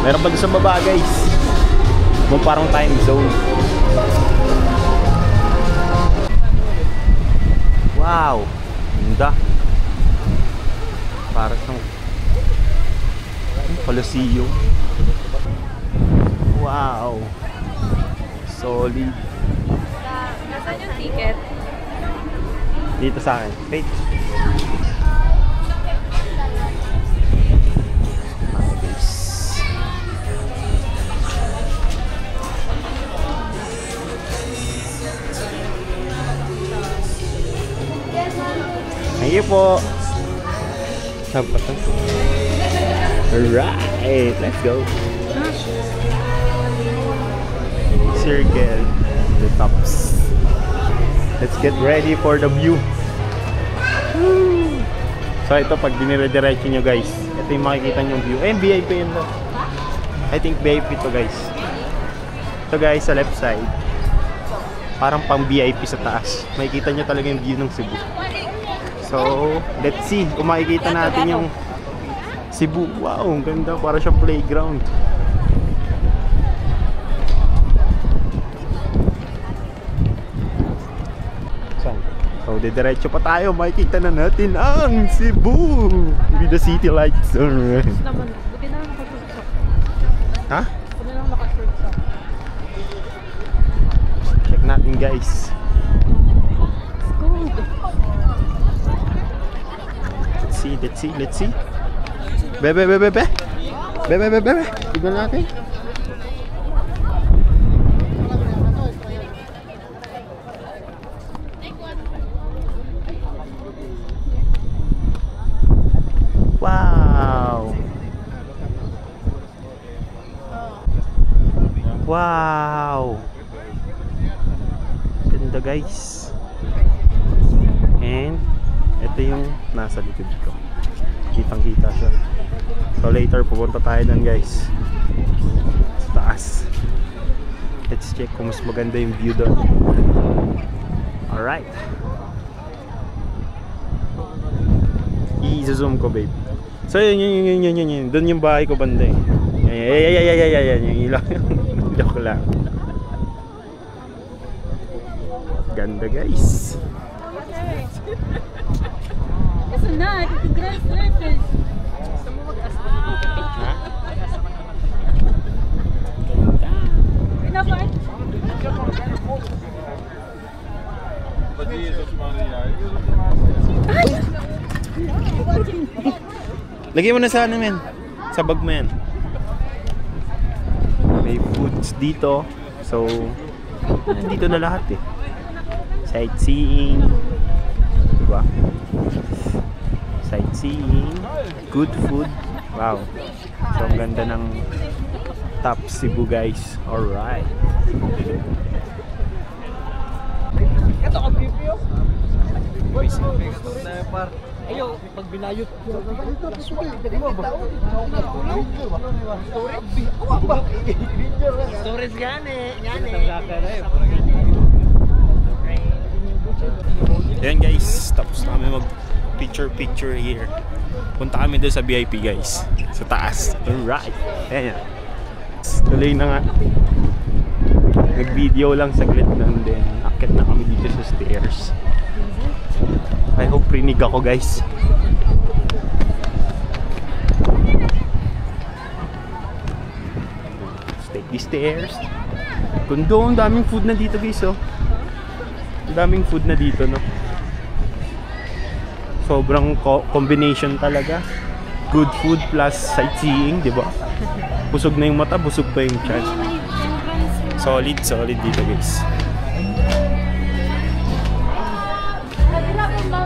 Meron pa doon sa baba guys. Kung parang time zone. Wow! Ganda. Para sa Coliseum. Wow! Solid. Nasaan yung ticket? Dito sa akin. Wait. Thank you po. Sabat na. Alright, let's go. Circle the tops. Let's get ready for the view. So ito pag dinire-diretso nyo guys, ito yung makikita nyo view. Eh, VIP yun to. I think VIP to guys. So guys, sa left side, parang pang VIP sa taas. Makikita nyo talaga yung view ng Cebu. So, let's see kung makikita natin yung Cebu. Wow, ang ganda. Para siyang playground. So, didiretso pa tayo. Makikita na natin ang Cebu with the city lights. Alright. Buti na lang naka-shortsock. Ha? Buti na lang naka-shortsock. Check natin guys. It's cold. Let's see. Bebe. Tignan natin. Wow. Ganda guys. And ito yung nasa likod ko. Kitang-kita siya. So later pupunta tayo nun guys. Sa taas. Let's check kung mas maganda yung view doon. Alright. I-zoom ko babe. So yun. Doon yung bahay ko banda eh. Yan. Yung ilaw. Joke lang. Ganda guys. It's not. It's a grass surface. Ha? Enough, right? Lagay mo na sa ano men. Sa bag mo yan. May foods dito. So dito na lahat eh. Sightseeing. Diba? Sightseeing. Good food. Wow. So ang ganda ng Top Cebu guys. Alright. Ito ang preview. Ayo, pag binayot ko. Storage gani. Ayan guys, tapos na kami mag picture here. Punta kami doon sa VIP guys. Sa taas. Alright. Ayan. Tuloy na nga. Nag-video lang saglit lang din. Akit na kami dito sa stairs. I hope rinig ako guys. Let's take the stairs. Kundo, ang daming food na dito guys oh. Ang daming food na dito no. Sobrang combination talaga. Good food plus sightseeing, di ba? Busog na yung mata, busog pa yung chance. Solid dito guys.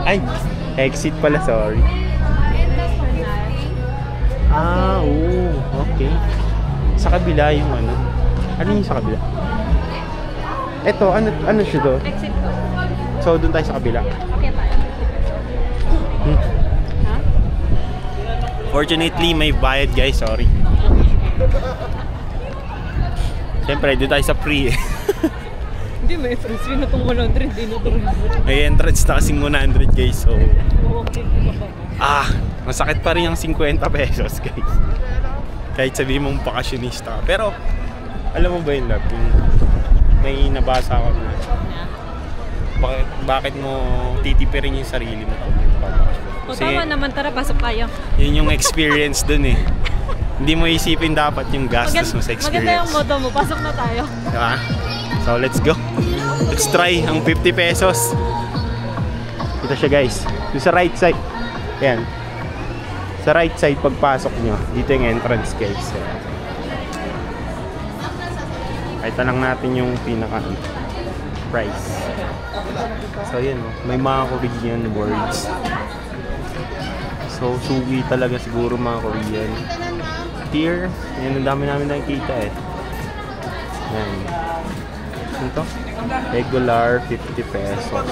Ay, exit pala, sorry. Ah, oo, okay. Sa kabila yung ano. Ano yung sa kabila? Ito, ano siya doon? Exit ko. So, doon tayo sa kabila. Okay tayo. Ha? Fortunately, may bayad guys, sorry. Siyempre, doon tayo sa free eh. Hindi, may entrance fee na itong 100. Hindi na ito. May entrance na kasing 100 guys, so... Okay. Ah, masakit pa rin yung 50 pesos guys. Kahit sabihin mong bakasyonista ka. Pero, alam mo ba yun, love? Yung may nabasa ako na bakit mo titipirin yung sarili mo pag nagpapakasyon? O tama naman, tara, pasok tayo. Yun yung experience dun eh. Hindi mo isipin dapat yung gastos mo sa experience. Maganda yung motto mo, pasok na tayo. Diba? So let's go. Let's try ang 50 pesos. Ito siya guys. Yung sa right side. Ayan. Sa right side pagpasok nyo. Dito yung entrance guys. Kahit lang natin yung pinaka price. So yun. May mga Korean words. So sugi talaga siguro mga Korean. Tier. Yan ang dami namin nakikita eh. Yan. Ito. Regular 50 pesos.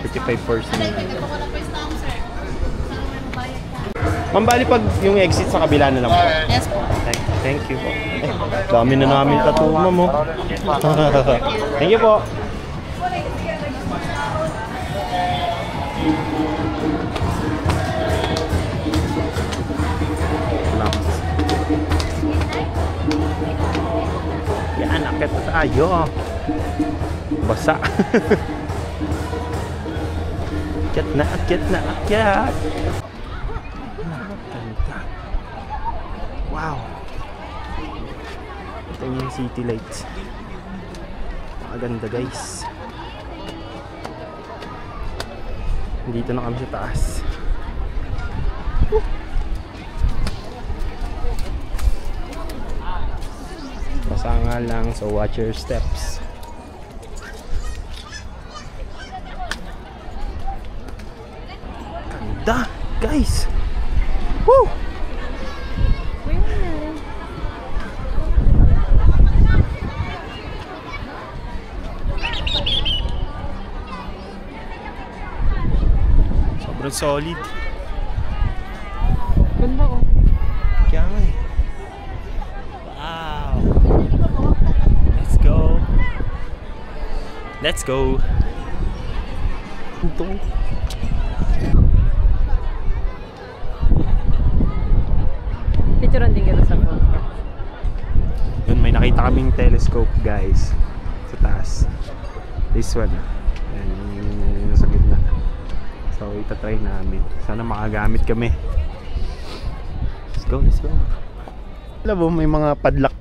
55%. Ma'am, bali pag yung exit sa kabila na lang po. Yes po. Thank you po. Dami na namin tattoo mo. Thank you po. Yan, akit na tayo. Basa. Akyat na, akyat na, akyat. Ganda. Wow. Ito yung city lights. Maganda guys. Dito na kami sa taas. Basa nga lang, so watch your steps. Ganda, guys. Woo! Sobrang solid. Ganda ko. Kaya nga eh. Wow. Let's go. Let's go. Ito. Picturean din kita sa phone. Yun, may nakita kaming telescope guys sa taas. This one. Yan, yung sa gitna. So itatry namin. Sana makagamit kami. Let's go, let's go. Alam mo, may mga padlock.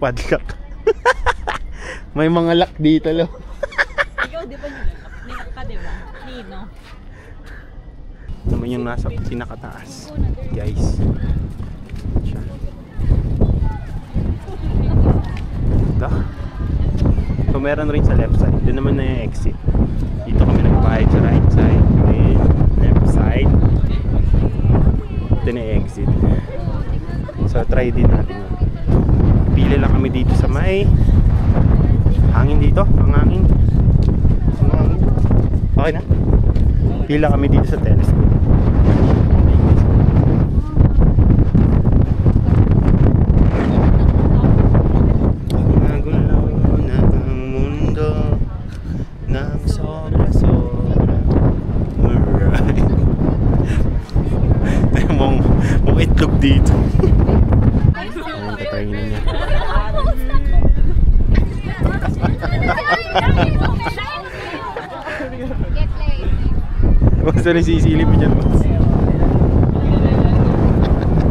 May mga lock dito lo. Ikaw, di ba nilock ka, di ba? Nino. Naman yung nasa pinakataas. Guys. Siya. Ito. So meron rin sa left side. Doon naman na yung exit. Dito kami nagbayad sa right side. Then left side. Ito na yung exit. So try din natin yun. Pili lang kami dito sa may hangin dito. Ang hangin. Okay na. Pila kami dito sa telescope. Magulo na ang mundo ng sobra-sobra. Alright. Mong itlog dito. Ayun, tatayinin niya. Basta nasisilip mo dyan, boss.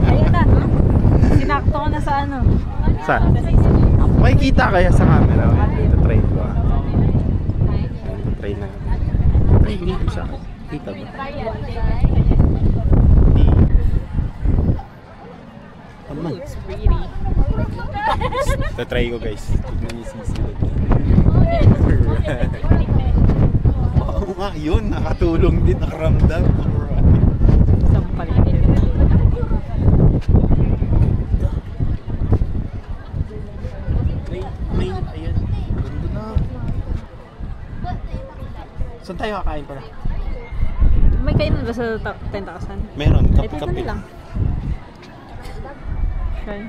Ayan na. Sinakto ko na sa ano. Saan? Makikita kaya sa camera. Ito try ko ah. Ito try na. Try ko dito sa kita ba? Hindi. Aman. It's pretty. Ito try ko guys. Tignan niyo sisilip. Oo nga, yun. Nakatulong din. Nakaramdam. Sampal din. May, ayan. Ganda na. Saan tayo kakain pala? May kainan ba sa 10,000? Meron. Ito na lang. Sure.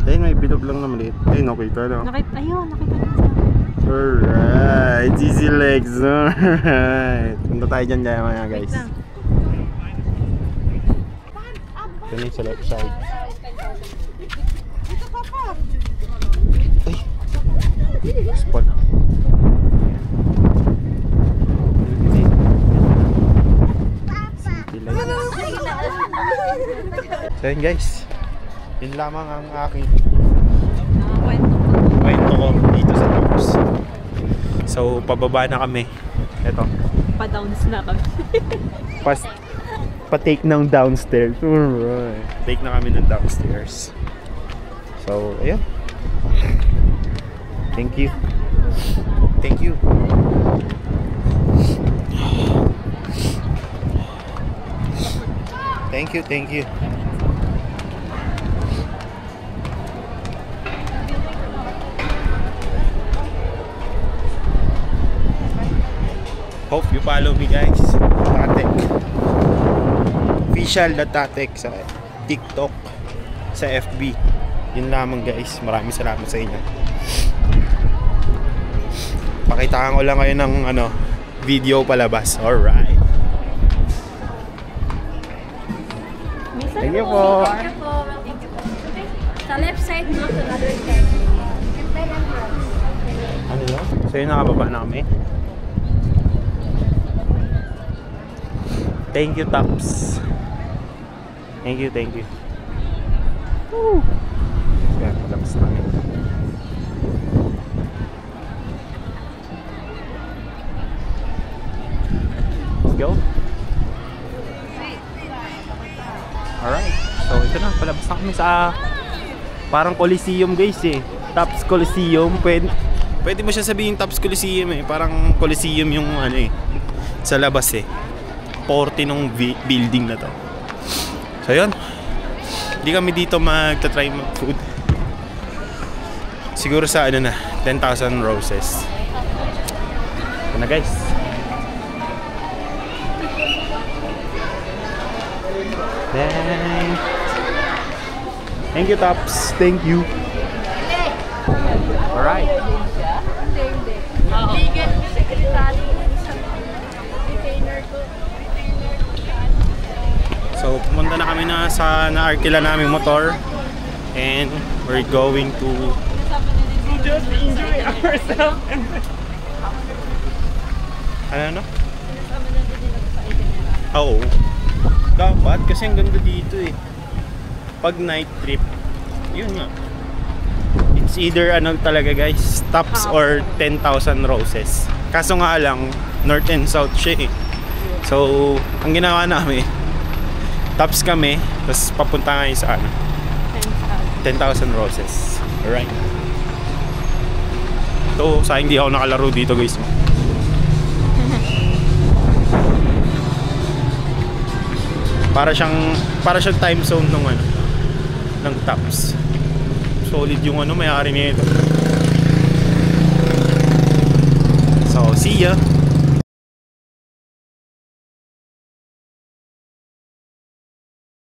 Ayun, may bilog lang na maliit. Ayun, okay ka na. Ayun, nakita na sa... Alright, easy legs. Alright. Punta tayo dyan mga guys. Wait lang. Ito na yung sa left side. Ay! Spot. So yun guys, yun lamang ang aking kwento ko dito sa Tops. So pababa na kami. Eto, Pa-downs na kami. pa-take ng downstairs. Alright. Take na kami ng downstairs. So ayun. Thank you. Thank you. Thank you, thank you. Hope you follow me guys. Tatek. Official na Tatek sa TikTok, sa FB. Yun lamang guys. Maraming salamat sa inyo. Pakitaan ko lang kayo ng video palabas. Alright. Thank you po. Sa left side, no? Sa other side. Ano yun? So yun, nakababa na kami. Thank you, Tops. Thank you, thank you. Woo! Yan, malabas na kami. Let's go. Alright, so ito na, palabas na kami sa parang Coliseum guys eh. Tops Coliseum, pwede mo siya sabihin Tops Coliseum eh. Parang Coliseum yung sa labas eh. 40 nung building na to. So yun, hindi kami dito magta-try mag-food. Siguro sa 10,000 roses. Ito na guys. Thank you, Tops. Thank you. Alright. So, pumunta na kami na-arkila namin motor. And we're going to just enjoy ourselves. Ano? Oo. Dapat kasi ang ganda dito eh. Pag night trip, yun nga. It's either talaga guys, Tops or 10,000 roses. Kaso nga lang, north and south siya eh. So, ang ginawa namin, Tops kami, tapos papunta ngayon sa 10,000 roses. Alright. Ito, sa hindi ako nakalaro dito guys. Para siyang time zone ng Tops. Solid yung may-ari nito. So, see ya.